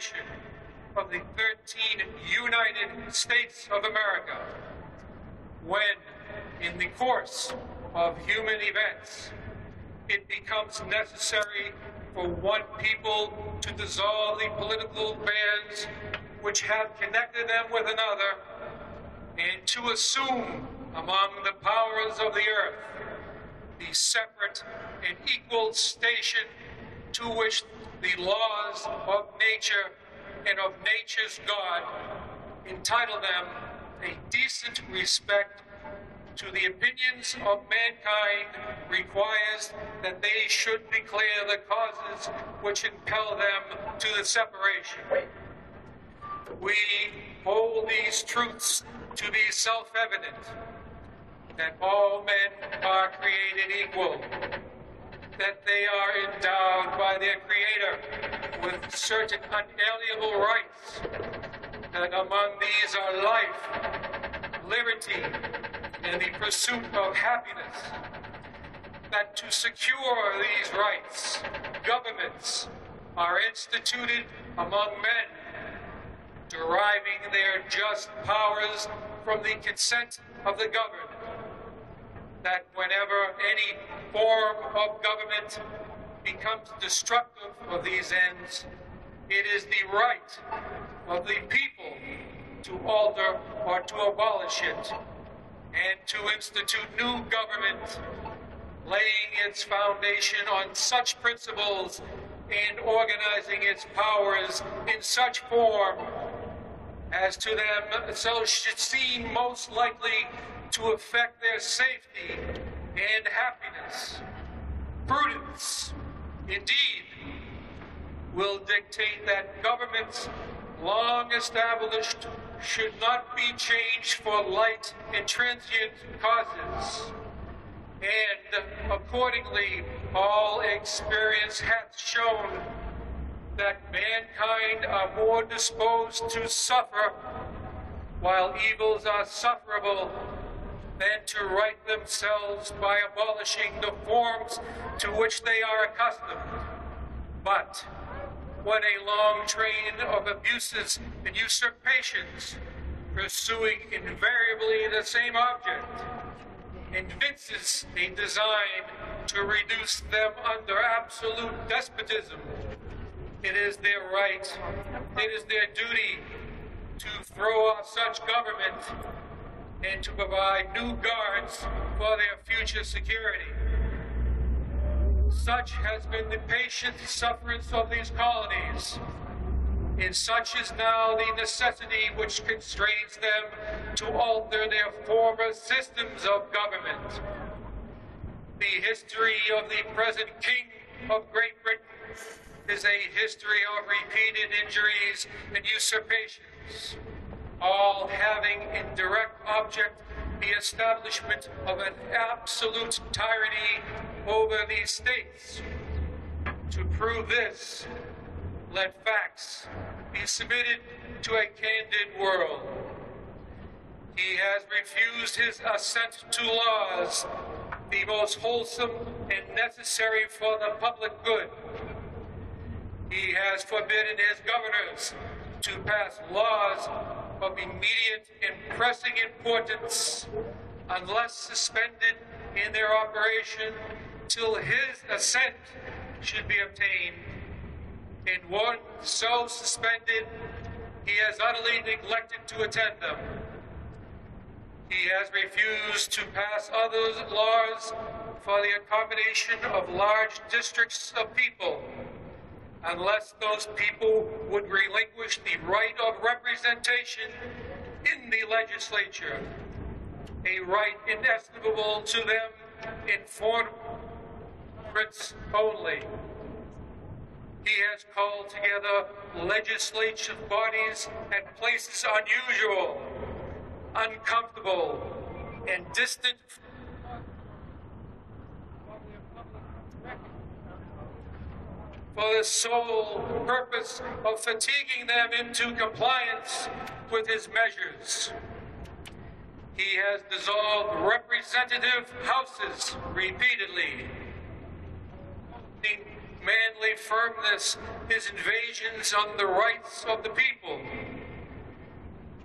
Declaration of the 13 United States of America, when, in the course of human events, it becomes necessary for one people to dissolve the political bands which have connected them with another, and to assume among the powers of the earth the separate and equal station to which the laws of nature and of nature's God entitle them a decent respect to the opinions of mankind, requires that they should declare the causes which impel them to the separation. We hold these truths to be self-evident, that all men are created equal, that they are endowed by their Creator with certain unalienable rights, that among these are life, liberty, and the pursuit of happiness, that to secure these rights, governments are instituted among men, deriving their just powers from the consent of the governed, that whenever any form of government becomes destructive of these ends, it is the right of the people to alter or to abolish it, and to institute new government, laying its foundation on such principles and organizing its powers in such form as to them so should seem most likely to affect their safety and happiness. Prudence, indeed, will dictate that governments long established should not be changed for light and transient causes. And accordingly, all experience hath shown that mankind are more disposed to suffer, while evils are sufferable, than to right themselves by abolishing the forms to which they are accustomed. But when a long train of abuses and usurpations, pursuing invariably the same object, evinces a design to reduce them under absolute despotism, it is their right, it is their duty to throw off such government and to provide new guards for their future security. Such has been the patient sufferance of these colonies, and such is now the necessity which constrains them to alter their former systems of government. The history of the present King of Great Britain is a history of repeated injuries and usurpations, all having in direct object the establishment of an absolute tyranny over these states. To prove this, let facts be submitted to a candid world. He has refused his assent to laws, the most wholesome and necessary for the public good. He has forbidden his governors to pass laws of immediate and pressing importance, unless suspended in their operation till his assent should be obtained. And one so suspended, he has utterly neglected to attend them. He has refused to pass other laws for the accommodation of large districts of people, unless those people would relinquish the right of representation in the legislature, a right inestimable to them in foreign prince only. He has called together legislative bodies at places unusual, uncomfortable, and distant for the sole purpose of fatiguing them into compliance with his measures. He has dissolved representative houses repeatedly, manly firmness his invasions on the rights of the people.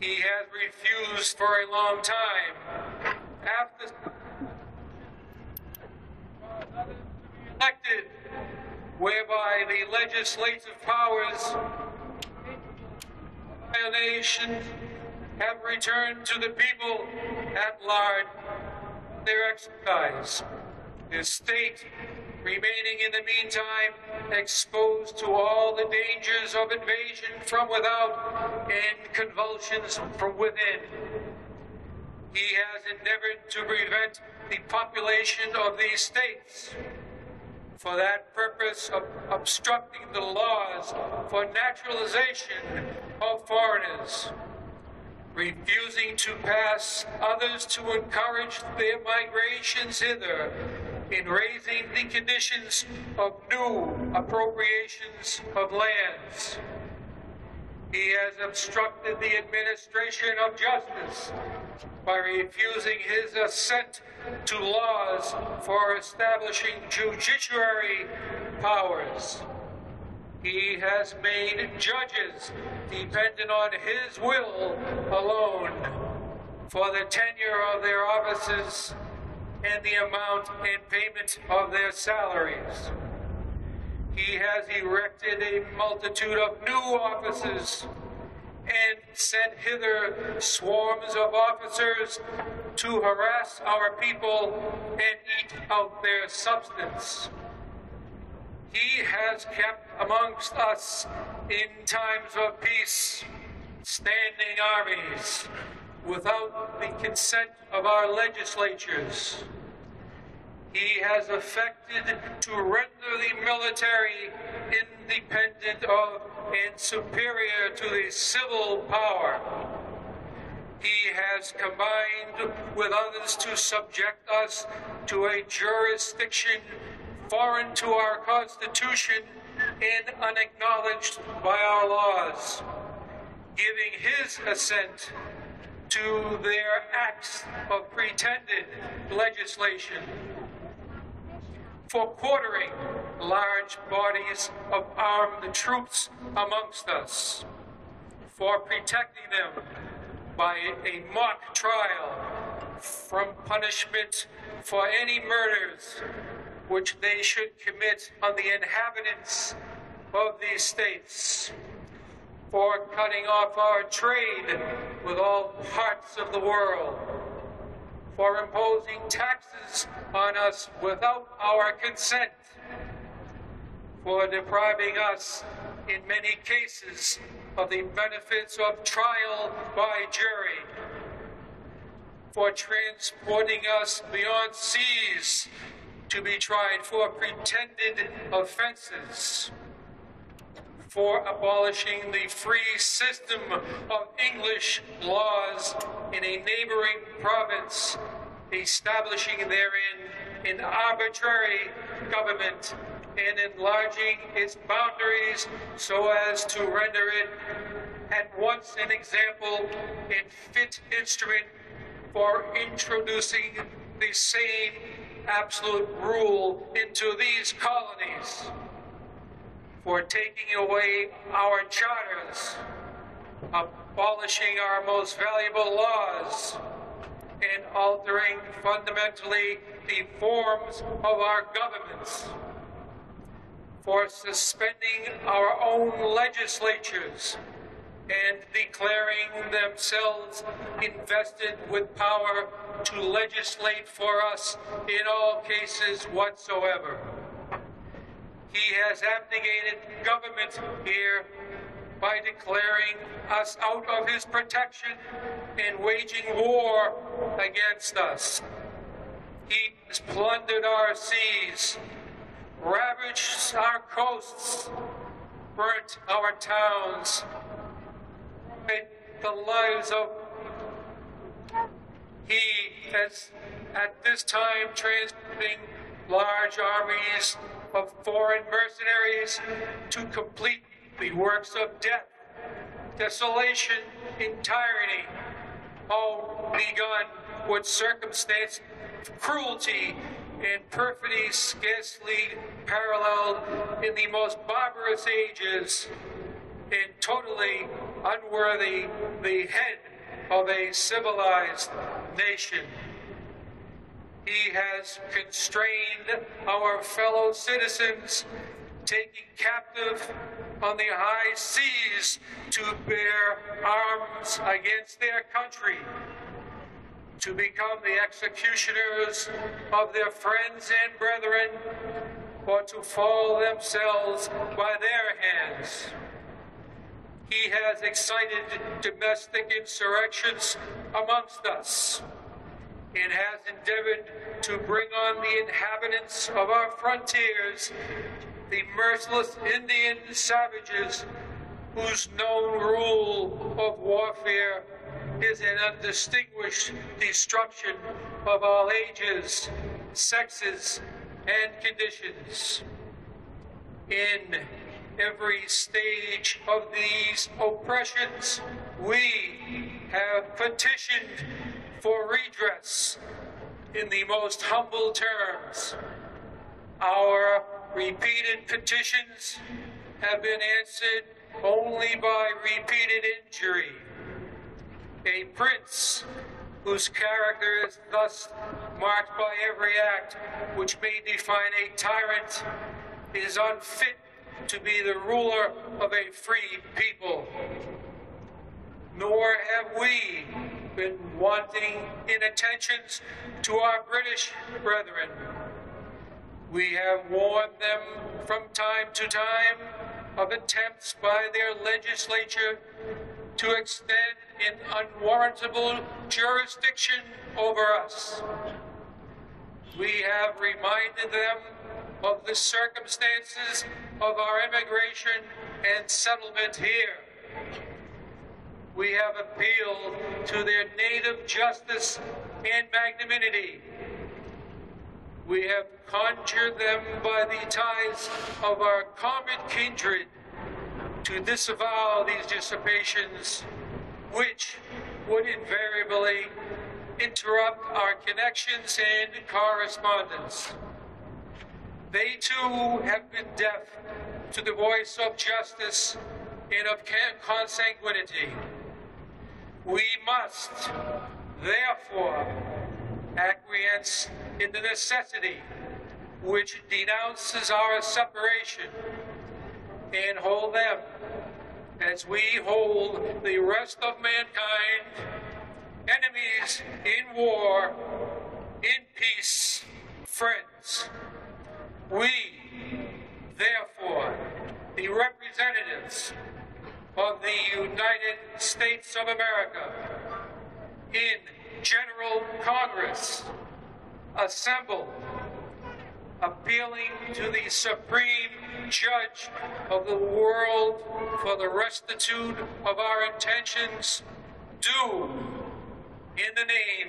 He has refused for a long time, after elected, whereby the legislative powers of the nation have returned to the people at large their exercise. The state remaining in the meantime exposed to all the dangers of invasion from without and convulsions from within. He has endeavored to prevent the population of these states, for that purpose of obstructing the laws for naturalization of foreigners, refusing to pass others to encourage their migrations hither, in raising the conditions of new appropriations of lands. He has obstructed the administration of justice by refusing his assent to laws for establishing judiciary powers. He has made judges dependent on his will alone for the tenure of their offices and the amount and payment of their salaries. He has erected a multitude of new offices and sent hither swarms of officers to harass our people and eat out their substance. He has kept amongst us in times of peace standing armies without the consent of our legislatures. He has affected to render the military independent of and superior to the civil power. He has combined with others to subject us to a jurisdiction foreign to our Constitution and unacknowledged by our laws, giving his assent to their acts of pretended legislation, for quartering large bodies of armed troops amongst us, for protecting them by a mock trial from punishment for any murders which they should commit on the inhabitants of these states, for cutting off our trade with all parts of the world, for imposing taxes on us without our consent, for depriving us, in many cases, of the benefits of trial by jury, for transporting us beyond seas to be tried for pretended offenses, for abolishing the free system of English laws in a neighboring province, establishing therein an arbitrary government and enlarging its boundaries so as to render it at once an example and fit instrument for introducing the same absolute rule into these colonies, for taking away our charters, abolishing our most valuable laws, and altering fundamentally the forms of our governments, for suspending our own legislatures and declaring themselves invested with power to legislate for us in all cases whatsoever. He has abdicated government here by declaring us out of his protection and waging war against us. He has plundered our seas, ravaged our coasts, burnt our towns, the lives of. He has at this time transporting large armies of foreign mercenaries to complete the works of death, desolation, and tyranny, all begun with circumstance, cruelty, and perfidy scarcely paralleled in the most barbarous ages, and totally unworthy the head of a civilized nation. He has constrained our fellow citizens, taking captive on the high seas to bear arms against their country, to become the executioners of their friends and brethren, or to fall themselves by their hands. He has excited domestic insurrections amongst us, and has endeavored to bring on the inhabitants of our frontiers the merciless Indian savages whose known rule of warfare is an undistinguished destruction of all ages, sexes, and conditions. In every stage of these oppressions, we have petitioned for redress in the most humble terms. Our repeated petitions have been answered only by repeated injury. A prince whose character is thus marked by every act which may define a tyrant is unfit to be the ruler of a free people. Nor have we been wanting in attentions to our British brethren. We have warned them from time to time of attempts by their legislature to extend an unwarrantable jurisdiction over us. We have reminded them of the circumstances of our immigration and settlement here. We have appealed to their native justice and magnanimity. We have conjured them by the ties of our common kindred to disavow these dissipations, which would invariably interrupt our connections and correspondence. They too have been deaf to the voice of justice and of consanguinity. We must, therefore, acquiesce in the necessity which denounces our separation, and hold them as we hold the rest of mankind, enemies in war, in peace, friends. We, therefore, the representatives of the United States of America, in General Congress, assembled, appealing to the Supreme Judge of the world for the rectitude of our intentions, do, in the name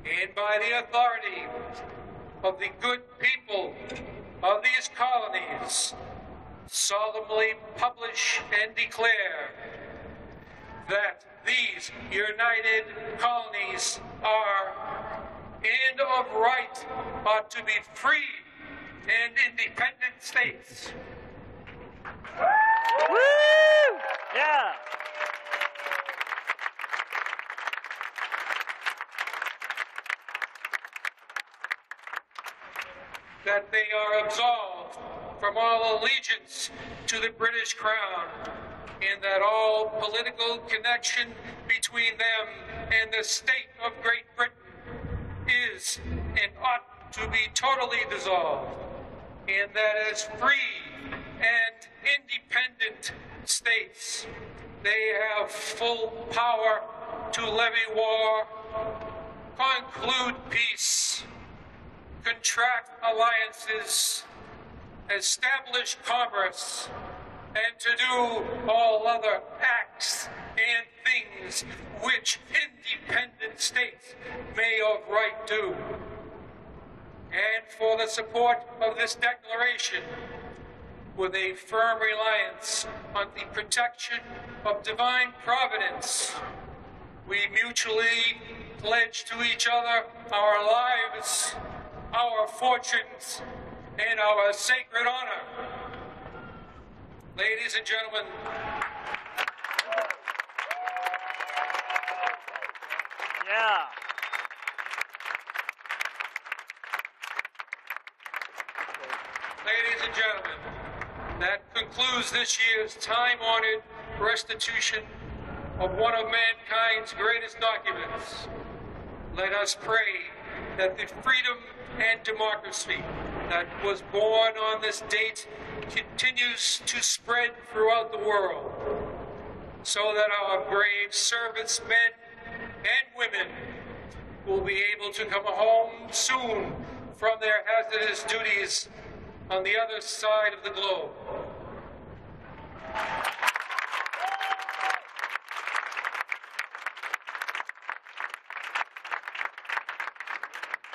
and by the authority of the good people of these colonies, solemnly publish and declare that these united colonies are, and of right, ought to be free and independent states. Woo! Yeah. That they are absolved from all allegiance to the British Crown, and that all political connection between them and the state of Great Britain is and ought to be totally dissolved, and that as free and independent states, they have full power to levy war, conclude peace, contract alliances, establish commerce, and to do all other acts and things which independent states may of right do. And for the support of this declaration, with a firm reliance on the protection of divine providence, we mutually pledge to each other our lives, our fortunes, and our sacred honor. Ladies and gentlemen, Yeah. ladies and gentlemen, that concludes this year's time-honored restitution of one of mankind's greatest documents. Let us pray that the freedom and democracy that was born on this date continues to spread throughout the world, so that our brave servicemen and women will be able to come home soon from their hazardous duties on the other side of the globe.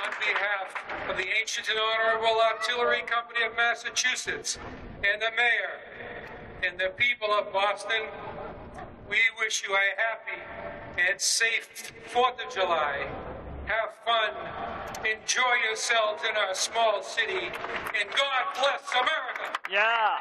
On behalf of the Ancient and Honorable Artillery Company of Massachusetts and the Mayor and the people of Boston, we wish you a happy and safe 4th of July. Have fun, enjoy yourselves in our small city, and God bless America! Yeah.